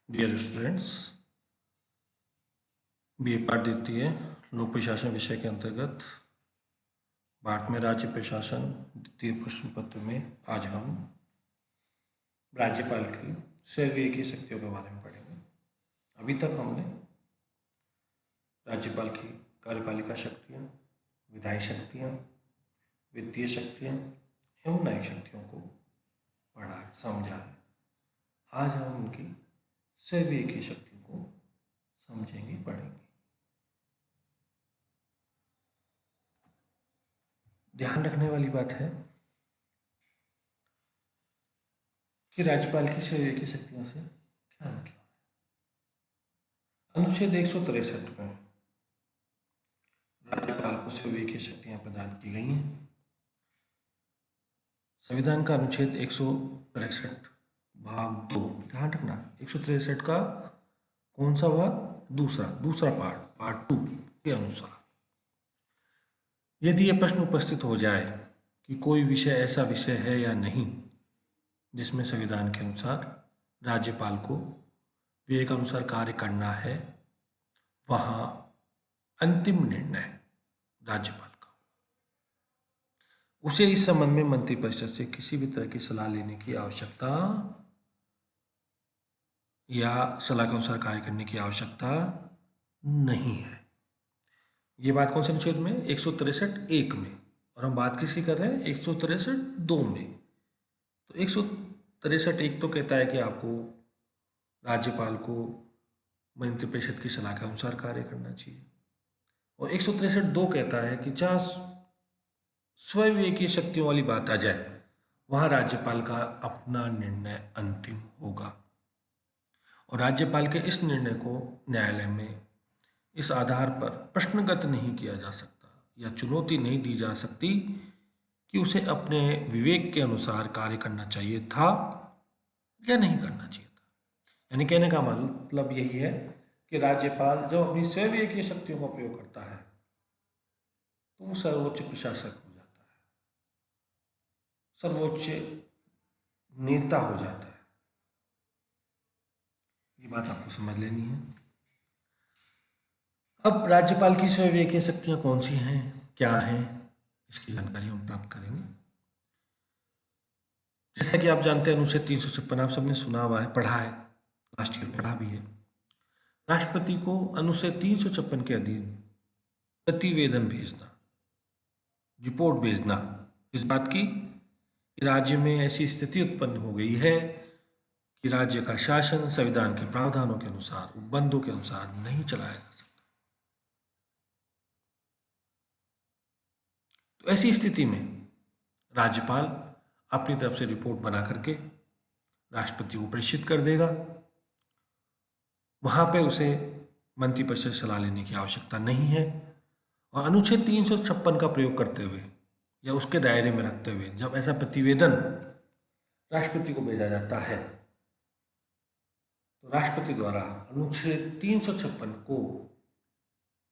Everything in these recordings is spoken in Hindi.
डियर स्टूडेंट्स, बीए पाठ द्वितीय लोक प्रशासन विषय के अंतर्गत भारत में राज्य प्रशासन द्वितीय प्रश्न पत्र में आज हम राज्यपाल की सर्वकीय शक्तियों के बारे में पढ़ेंगे। अभी तक हमने राज्यपाल की कार्यपालिका शक्तियाँ, विधायी शक्तियाँ, वित्तीय शक्तियाँ एवं न्यायिक शक्तियों को पढ़ा है, समझा है। आज हम उनकी सर्वकीय शक्तियों को समझेंगे, पढ़ेंगे। ध्यान रखने वाली बात है कि राज्यपाल की सर्वकीय शक्तियों से क्या मतलब है। अनुच्छेद 163 में राज्यपाल को सर्वकीय शक्तियां प्रदान की गई हैं। संविधान का अनुच्छेद 163 भाग 2, ध्यान रखना 163 का कौन सा भाग? दूसरा पार्ट 2 के अनुसार यदि यह प्रश्न उपस्थित हो जाए कि कोई विषय ऐसा विषय है या नहीं जिसमें संविधान के अनुसार राज्यपाल को विवेक अनुसार कार्य करना है, वहां अंतिम निर्णय राज्यपाल का, उसे इस संबंध में मंत्रिपरिषद से किसी भी तरह की सलाह लेने की आवश्यकता या सलाह के अनुसार कार्य करने की आवश्यकता नहीं है। ये बात कौन से अनुच्छेद में? 163(1) में। और हम बात किसकी कर रहे हैं? 163(2) में। तो 163(1) तो कहता है कि आपको राज्यपाल को मंत्रिपरिषद की सलाह के अनुसार कार्य करना चाहिए, और 163(2) कहता है कि जहाँ स्वविवेकीय शक्तियों वाली बात आ जाए वहाँ राज्यपाल का अपना निर्णय अंतिम होगा, और राज्यपाल के इस निर्णय को न्यायालय में इस आधार पर प्रश्नगत नहीं किया जा सकता या चुनौती नहीं दी जा सकती कि उसे अपने विवेक के अनुसार कार्य करना चाहिए था या नहीं करना चाहिए था। यानी कहने का मतलब यही है कि राज्यपाल जब अपनी सर्वकीय शक्तियों का प्रयोग करता है तो वो सर्वोच्च प्रशासक हो जाता है, सर्वोच्च नेता हो जाता है। ये बात आपको समझ लेनी है। अब राज्यपाल की सर्वकीय शक्तियां कौन सी हैं, क्या हैं, इसकी जानकारी हम प्राप्त करेंगे। जैसा कि आप जानते हैं अनुच्छेद 356 आप सबने सुना हुआ है, पढ़ा है, लास्ट ईयर पढ़ा भी है। राष्ट्रपति को अनुच्छेद 356 के अधीन प्रतिवेदन भेजना, रिपोर्ट भेजना इस बात की कि राज्य में ऐसी स्थिति उत्पन्न हो गई है कि राज्य का शासन संविधान के प्रावधानों के अनुसार, उपबंधों के अनुसार नहीं चलाया जा सकता। तो ऐसी स्थिति में राज्यपाल अपनी तरफ से रिपोर्ट बना करके राष्ट्रपति को प्रेषित कर देगा। वहां पे उसे मंत्रिपरिषद सलाह लेने की आवश्यकता नहीं है, और अनुच्छेद 356 का प्रयोग करते हुए या उसके दायरे में रखते हुए जब ऐसा प्रतिवेदन राष्ट्रपति को भेजा जाता है तो राष्ट्रपति द्वारा अनुच्छेद 356 को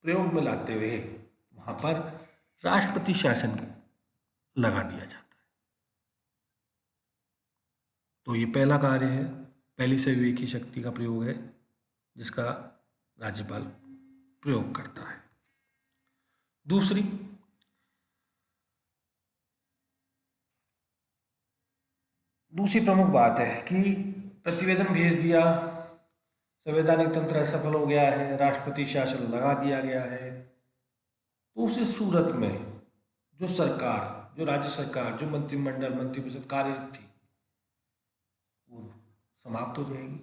प्रयोग में लाते हुए वहां पर राष्ट्रपति शासन लगा दिया जाता है। तो ये पहला कार्य है, पहली सर्वकीय शक्ति का प्रयोग है जिसका राज्यपाल प्रयोग करता है। दूसरी प्रमुख बात है कि प्रतिवेदन भेज दिया, संवैधानिक तंत्र असफल हो गया है, राष्ट्रपति शासन लगा दिया गया है, तो उस सूरत में जो सरकार, जो राज्य सरकार, जो मंत्रिमंडल, मंत्रिपरिषद कार्यरत थी वो समाप्त हो जाएगी,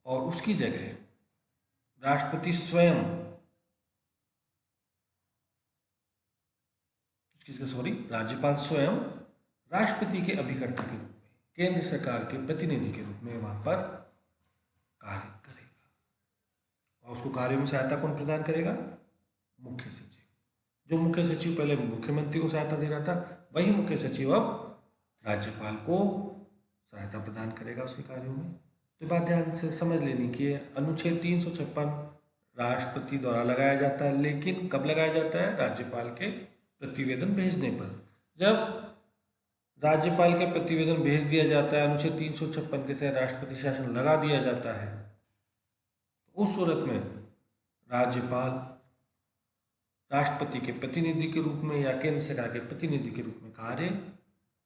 और उसकी जगह राष्ट्रपति स्वयं, राज्यपाल स्वयं राष्ट्रपति के अभिकर्ता के रूप में, केंद्र सरकार के प्रतिनिधि के रूप में वहां पर कार्य करेगा। और उसको कार्य में सहायता कौन प्रदान करेगा? मुख्य सचिव। जो मुख्य सचिव पहले मुख्यमंत्री को सहायता दे रहा था, वही मुख्य सचिव अब राज्यपाल को सहायता प्रदान करेगा उसके कार्यों में। तो बात ध्यान से समझ लेनी कि अनुच्छेद 356 राष्ट्रपति द्वारा लगाया जाता है, लेकिन कब लगाया जाता है? राज्यपाल के प्रतिवेदन भेजने पर। जब राज्यपाल के प्रतिवेदन भेज दिया जाता है, अनुच्छेद 356 के तहत राष्ट्रपति शासन लगा दिया जाता है। उस सूरत में राज्यपाल राष्ट्रपति के प्रतिनिधि के रूप में या केंद्र सरकार के प्रतिनिधि के रूप में कार्य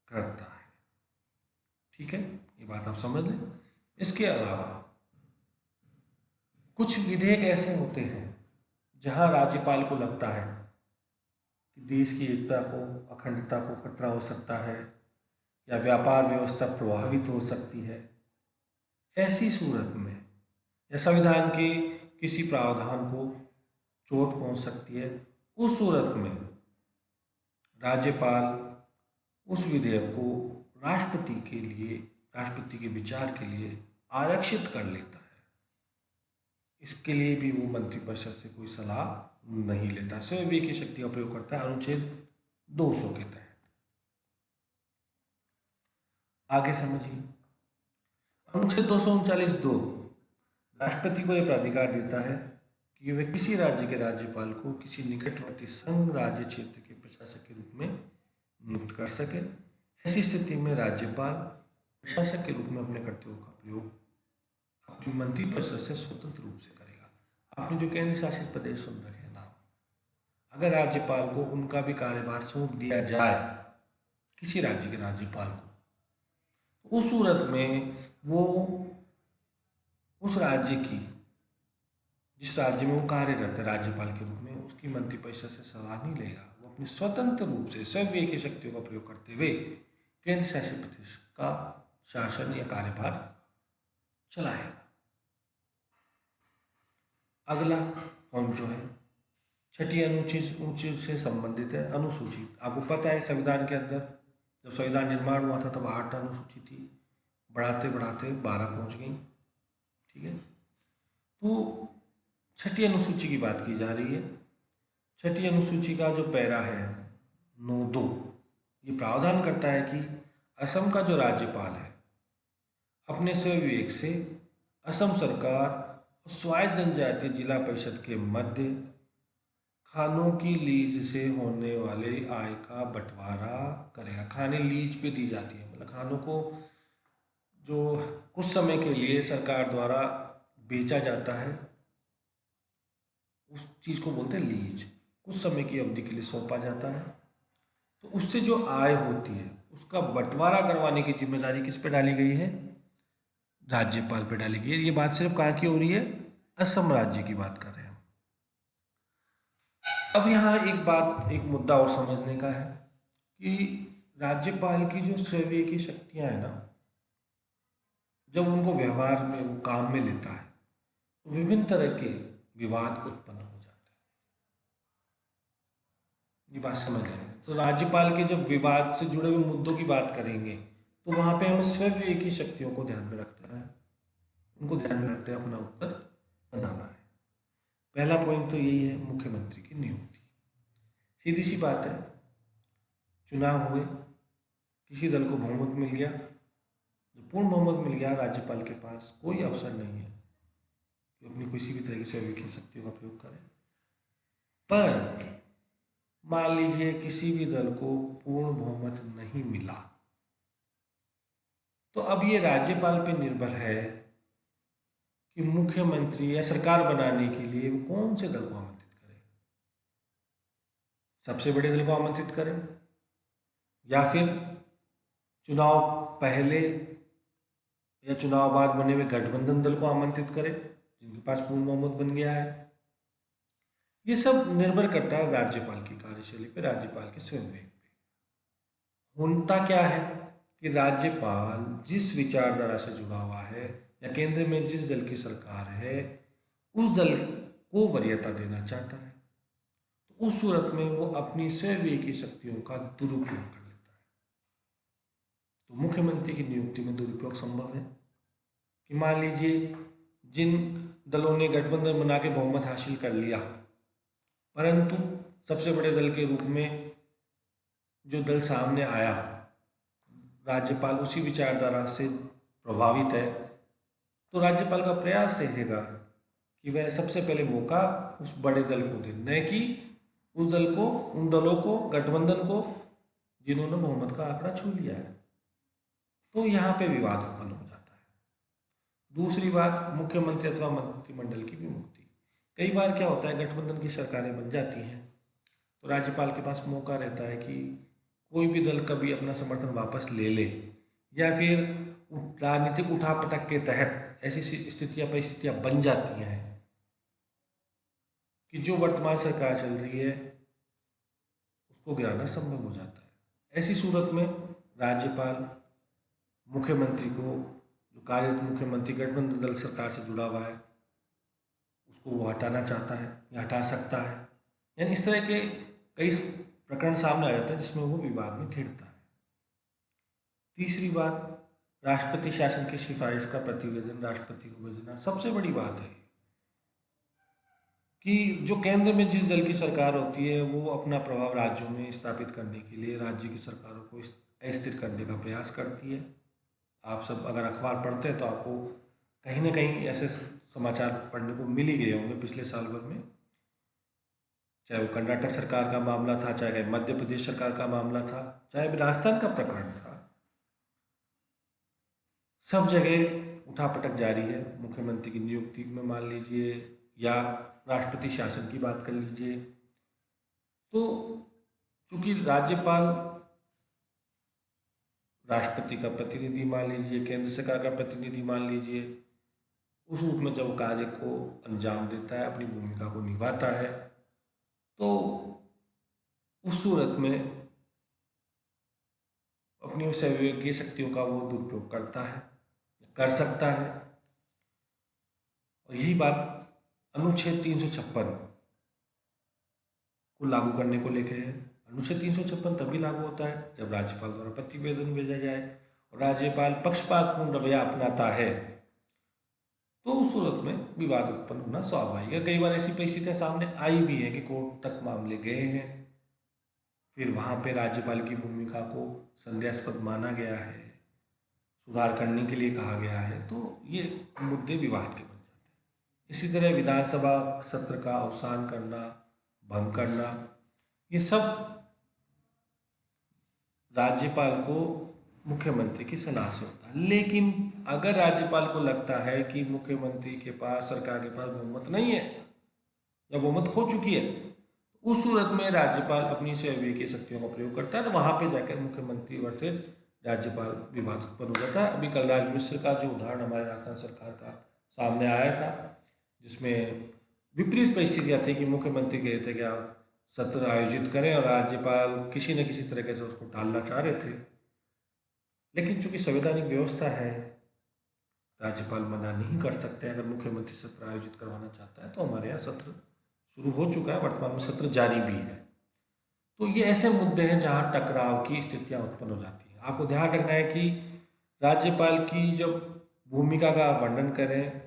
करता है। ठीक है, ये बात आप समझ लें। इसके अलावा कुछ विधेयक ऐसे होते हैं जहां राज्यपाल को लगता है कि देश की एकता को, अखंडता को खतरा हो सकता है या व्यापार व्यवस्था प्रभावित हो सकती है, ऐसी सूरत में या संविधान के किसी प्रावधान को चोट पहुंच सकती है, उस सूरत में राज्यपाल उस विधेयक को राष्ट्रपति के लिए, राष्ट्रपति के विचार के लिए आरक्षित कर लेता है। इसके लिए भी वो मंत्रिपरिषद से कोई सलाह नहीं लेता, स्वयं की शक्ति का प्रयोग करता है अनुच्छेद 200 के तहत। आगे समझिए, अनुच्छेद 239(2) राष्ट्रपति को यह प्राधिकार देता है कि वह किसी राज्य के राज्यपाल को किसी निकटवर्ती संघ राज्य क्षेत्र के प्रशासक के रूप में नियुक्त कर सके। ऐसी स्थिति में राज्यपाल प्रशासक के रूप में अपने कर्तव्यों का प्रयोग अपनी मंत्रिपरिषद से स्वतंत्र रूप से करेगा। आपने जो केंद्र शासित प्रदेश सुन रखे हैं नाम, अगर राज्यपाल को उनका भी कार्यभार सौंप दिया जाए किसी राज्य के राज्यपाल को, तो उस सूरत में वो उस राज्य की, जिस राज्य में वो कार्यरत है राज्यपाल के रूप में, उसकी मंत्रिपरिषद से सलाह नहीं लेगा। वो अपनी स्वतंत्र रूप से स्वयं की शक्तियों का प्रयोग करते हुए केंद्र शासित प्रदेश का शासन या कार्यभार चलाएगा। अगला पॉइंट जो है छठी अनुसूची से संबंधित है। अनुसूची, आपको पता है संविधान के अंदर जब संविधान निर्माण हुआ था तब 8 अनुसूची थी, बढ़ाते बढ़ाते 12 पहुंच गई। ठीक है, तो छठी अनुसूची की बात की जा रही है। छठी अनुसूची का जो पैरा है 9(2) ये प्रावधान करता है कि असम का जो राज्यपाल है अपने स्वविवेक से असम सरकार और स्वायत्त जनजातीय जिला परिषद के मध्य खानों की लीज से होने वाले आय का बंटवारा करेगा। खाने लीज पे दी जाती है, मतलब खानों को जो कुछ समय के लिए सरकार द्वारा बेचा जाता है, उस चीज़ को बोलते हैं लीज। कुछ समय की अवधि के लिए सौंपा जाता है, तो उससे जो आय होती है उसका बंटवारा करवाने की जिम्मेदारी किस पे डाली गई है? राज्यपाल पे डाली गई है। ये बात सिर्फ कहाँ की हो रही है? असम राज्य की बात कर रहे हैं हम। अब यहाँ एक मुद्दा और समझने का है कि राज्यपाल की जो स्वयं की शक्तियाँ हैं ना, जब उनको व्यवहार में, वो काम में लेता है, तो विभिन्न तरह के विवाद उत्पन्न हो जाते हैं। ये बात समझ लेंगे। तो राज्यपाल के जब विवाद से जुड़े हुए मुद्दों की बात करेंगे तो वहाँ पे हमें स्वयं की शक्तियों को ध्यान में रखना है, उनको ध्यान में रखते अपना उत्तर बनाना है। पहला पॉइंट तो यही है, मुख्यमंत्री की नियुक्ति। सीधी सी बात है, चुनाव हुए, किसी दल को बहुमत मिल गया, जब पूर्ण बहुमत मिल गया, राज्यपाल के पास कोई अवसर नहीं है कि अपनी किसी भी तरह की स्वयं की शक्तियों का प्रयोग करें। पर मान लीजिए किसी भी दल को पूर्ण बहुमत नहीं मिला, तो अब ये राज्यपाल पे निर्भर है कि मुख्यमंत्री या सरकार बनाने के लिए वो कौन से दल को आमंत्रित करे। सबसे बड़े दल को आमंत्रित करे या फिर चुनाव पहले या चुनाव बाद बने हुए गठबंधन दल को आमंत्रित करे जिनके पास पूर्ण बहुमत बन गया है। ये सब निर्भर करता है राज्यपाल की कार्यशैली पे, राज्यपाल के स्वयं पे। होता क्या है कि राज्यपाल जिस विचारधारा से जुड़ा हुआ है या केंद्र में जिस दल की सरकार है उस दल को वरीयता देना चाहता है, तो उस सूरत में वो अपनी स्वयं की शक्तियों का दुरुपयोग कर लेता है। तो मुख्यमंत्री की नियुक्ति में दुरुपयोग संभव है कि मान लीजिए जिन दलों ने गठबंधन बना के बहुमत हासिल कर लिया, परंतु सबसे बड़े दल के रूप में जो दल सामने आया, राज्यपाल उसी विचारधारा से प्रभावित है, तो राज्यपाल का प्रयास रहेगा कि वह सबसे पहले मौका उस बड़े दल को दे, न कि उस दल को, उन दलों को, गठबंधन को जिन्होंने बहुमत का आंकड़ा छू लिया है। तो यहाँ पे विवाद उत्पन्न हो जाता है। दूसरी बात, मुख्यमंत्री अथवा मंत्रिमंडल की विमुक्ति। कई बार क्या होता है, गठबंधन की सरकारें बन जाती हैं तो राज्यपाल के पास मौका रहता है कि कोई भी दल कभी अपना समर्थन वापस ले ले, या फिर राजनीतिक उठापटक के तहत ऐसी स्थितियां परिस्थितियां बन जाती हैं कि जो वर्तमान सरकार चल रही है उसको गिराना संभव हो जाता है। ऐसी सूरत में राज्यपाल मुख्यमंत्री को, जो कार्यरत मुख्यमंत्री गठबंधन दल सरकार से जुड़ा हुआ है, उसको वो हटाना चाहता है या हटा सकता है। यानी इस तरह के कई प्रकरण सामने आ जाता है जिसमें वो विवाद में घिरता है। तीसरी बात, राष्ट्रपति शासन की सिफारिश का प्रतिवेदन राष्ट्रपति को भेजना। सबसे बड़ी बात है कि जो केंद्र में जिस दल की सरकार होती है वो अपना प्रभाव राज्यों में स्थापित करने के लिए राज्य की सरकारों को अस्थिर करने का प्रयास करती है। आप सब अगर अखबार पढ़ते हैं तो आपको कहीं ना कहीं ऐसे समाचार पढ़ने को मिल ही गए होंगे पिछले साल भर में, चाहे वो कर्नाटक सरकार का मामला था, चाहे मध्य प्रदेश सरकार का मामला था, चाहे राजस्थान का प्रकरण था। सब जगह उठापटक जारी है। मुख्यमंत्री की नियुक्ति में मान लीजिए या राष्ट्रपति शासन की बात कर लीजिए, तो चूंकि राज्यपाल राष्ट्रपति का प्रतिनिधि मान लीजिए, केंद्र सरकार का प्रतिनिधि मान लीजिए, उस रूप में जब कार्य को अंजाम देता है, अपनी भूमिका को निभाता है, तो उस सूरत में अपनी सहयोगी शक्तियों का वो दुरुपयोग करता है, कर सकता है। और यही बात अनुच्छेद 356 को लागू करने को लेकर है। अनुच्छेद 356 तभी लागू होता है जब राज्यपाल द्वारा प्रतिवेदन भेजा जाए और राज्यपाल पक्षपातपूर्ण रवैया अपनाता है, तो उस सूरत में विवाद उत्पन्न होना स्वाभाविक है। कई बार ऐसी परिस्थितियां सामने आई भी है कि कोर्ट तक मामले गए हैं, फिर वहां पे राज्यपाल की भूमिका को संदेहास्पद माना गया है, सुधार करने के लिए कहा गया है, तो ये मुद्दे विवाद के बन जाते हैं। इसी तरह विधानसभा सत्र का अवसान करना, भंग करना, ये सब राज्यपाल को मुख्यमंत्री की सलाह से होता है। लेकिन अगर राज्यपाल को लगता है कि मुख्यमंत्री के पास, सरकार के पास बहुमत नहीं है या बहुमत खो चुकी है, उस सूरत में राज्यपाल अपनी सहयोगी शक्तियों का प्रयोग करता है, तो वहां पे जाकर मुख्यमंत्री वर्सेज राज्यपाल विवाद उत्पन्न हो जाता है। अभी कलराज मिश्र का जो उदाहरण हमारे राजस्थान सरकार का सामने आया था, जिसमें विपरीत परिस्थितियां थी कि मुख्यमंत्री कहे थे कि आप सत्र आयोजित करें और राज्यपाल किसी न किसी तरीके से उसको टालना चाह रहे थे, लेकिन चूंकि संवैधानिक व्यवस्था है, राज्यपाल मना नहीं कर सकते। अगर मुख्यमंत्री सत्र आयोजित करवाना चाहता है तो हमारे यहाँ सत्र शुरू हो चुका है, वर्तमान में सत्र जारी भी है। तो ये ऐसे मुद्दे हैं जहाँ टकराव की स्थितियाँ उत्पन्न हो जाती हैं। आपको ध्यान रखना है कि राज्यपाल की जब भूमिका का वर्णन करें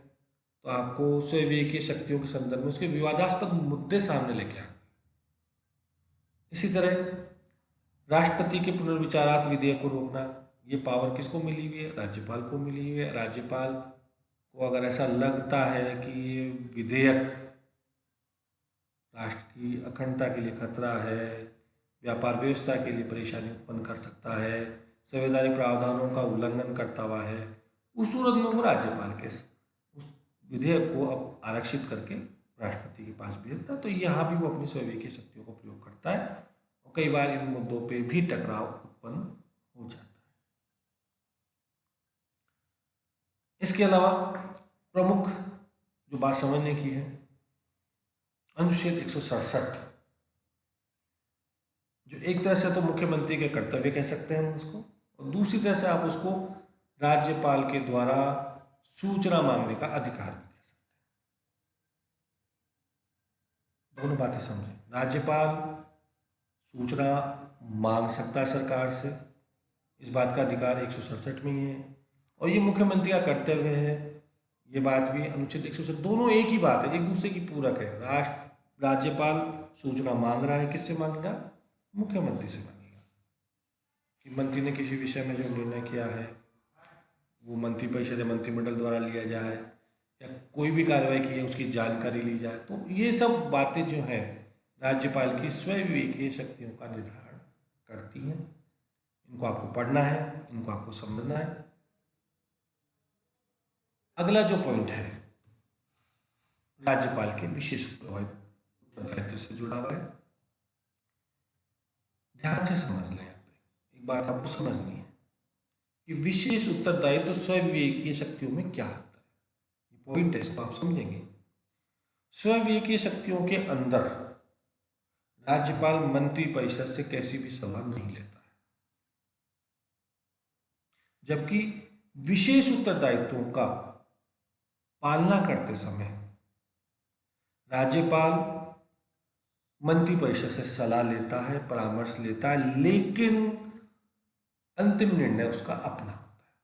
तो आपको स्वविवेकी शक्तियों के संदर्भ में उसके विवादास्पद मुद्दे सामने लेके आए। इसी तरह राष्ट्रपति के पुनर्विचारार्थ विधेयक को रोकना, ये पावर किसको मिली हुई है? राज्यपाल को मिली हुई है। राज्यपाल को अगर ऐसा लगता है कि ये विधेयक राष्ट्र की अखंडता के लिए खतरा है, व्यापार व्यवस्था के लिए परेशानी उत्पन्न कर सकता है, संवैधानिक प्रावधानों का उल्लंघन करता हुआ है, उस सूरत में वो राज्यपाल के उस विधेयक को अब आरक्षित करके राष्ट्रपति के पास भेजता है। तो यहाँ भी वो अपनी स्वविवेकी शक्तियों का प्रयोग करता है और कई बार इन मुद्दों पे भी टकराव उत्पन्न हो जाता है। इसके अलावा प्रमुख जो बात समझने की है, अनुच्छेद 167, जो एक तरह से तो मुख्यमंत्री के कर्तव्य कह सकते हैं हम उसको, और दूसरी तरह से आप उसको राज्यपाल के द्वारा सूचना मांगने का अधिकार भी कह सकते हैं। दोनों बातें समझें। राज्यपाल सूचना मांग सकता है सरकार से, इस बात का अधिकार 167 में ही है, और ये मुख्यमंत्री का कर्तव्य है, ये बात भी अनुच्छेद 167। दोनों एक ही बात है, एक दूसरे की पूरक है। राज्यपाल सूचना मांग रहा है, किससे मांगेगा? मुख्यमंत्री से मांगेगा कि मंत्री ने किसी विषय में जो निर्णय किया है वो मंत्रिपरिषद या मंत्रिमंडल द्वारा लिया जाए, या कोई भी कार्रवाई की है उसकी जानकारी ली जाए। तो ये सब बातें जो हैं राज्यपाल की स्वविवेकीय शक्तियों का निर्धारण करती हैं। इनको आपको पढ़ना है, इनको आपको समझना है। अगला जो पॉइंट है राज्यपाल के विशेष उत्तरदायित्व से जुड़ा हुआ है। ध्यान से समझ लें, यहाँ पे एक बात आपको समझनी है कि विशेष उत्तरदायित्व स्वविवेकीय शक्तियों में क्या होता है। ये पॉइंट है, इसको आप समझेंगे। स्वविवेकीय शक्तियों के अंदर राज्यपाल मंत्रिपरिषद से कैसी भी सलाह नहीं लेता है, जबकि विशेष उत्तरदायित्वों का पालना करते समय राज्यपाल मंत्रिपरिषद से सलाह लेता है, परामर्श लेता है, लेकिन अंतिम निर्णय उसका अपना होता है।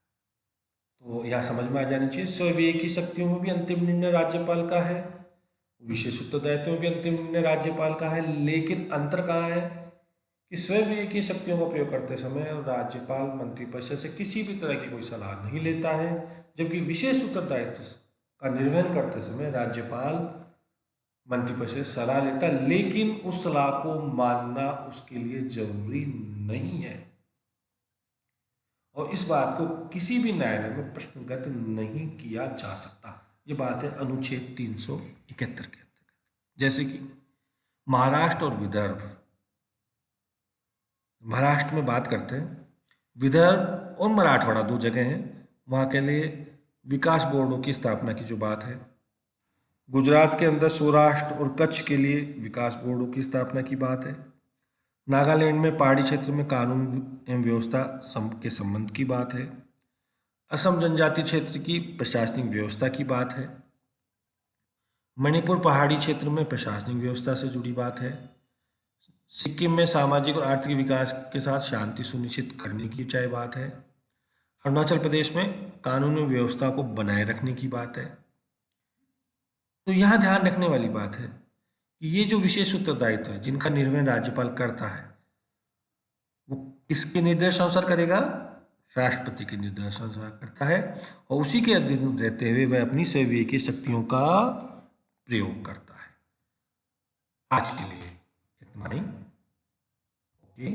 तो यह समझ में आ जानी चाहिए, स्वविवेकी शक्तियों में भी अंतिम निर्णय राज्यपाल का है, विशेष उत्तरदायित्व में भी अंतिम निर्णय राज्यपाल का है, लेकिन अंतर कहाँ है कि स्वविवेकी शक्तियों का प्रयोग करते समय राज्यपाल मंत्रिपरिषद से किसी भी तरह की कोई सलाह नहीं लेता है, जबकि विशेष उत्तरदायित्व का निर्वहन करते समय राज्यपाल मंत्रिपरिषद से सलाह लेता, लेकिन उस सलाह को मानना उसके लिए जरूरी नहीं है और इस बात को किसी भी न्यायालय में प्रश्नगत नहीं किया जा सकता। ये बात है अनुच्छेद 371 के अंतर्गत। जैसे कि महाराष्ट्र और विदर्भ, महाराष्ट्र में बात करते हैं, विदर्भ और मराठवाड़ा दो जगह हैं, वहाँ के लिए विकास बोर्डों की स्थापना की जो बात है। गुजरात के अंदर सौराष्ट्र और कच्छ के लिए विकास बोर्डों की स्थापना की बात है। नागालैंड में पहाड़ी क्षेत्र में कानून एवं व्यवस्था के संबंध की बात है। असम जनजाति क्षेत्र की प्रशासनिक व्यवस्था की बात है। मणिपुर पहाड़ी क्षेत्र में प्रशासनिक व्यवस्था से जुड़ी बात है। सिक्किम में सामाजिक और आर्थिक विकास के साथ शांति सुनिश्चित करने की चाहे बात है। अरुणाचल प्रदेश में कानूनी व्यवस्था को बनाए रखने की बात है। तो यहाँ ध्यान रखने वाली बात है कि ये जो विशेष उत्तरदायित्व है जिनका निर्वहन राज्यपाल करता है, वो किसके निर्देशानुसार करेगा? राष्ट्रपति के निर्देशानुसार करता है और उसी के अधीन रहते हुए वह अपनी स्वविवेकी शक्तियों का प्रयोग करता है। आज के लिए इतना ही। ओके।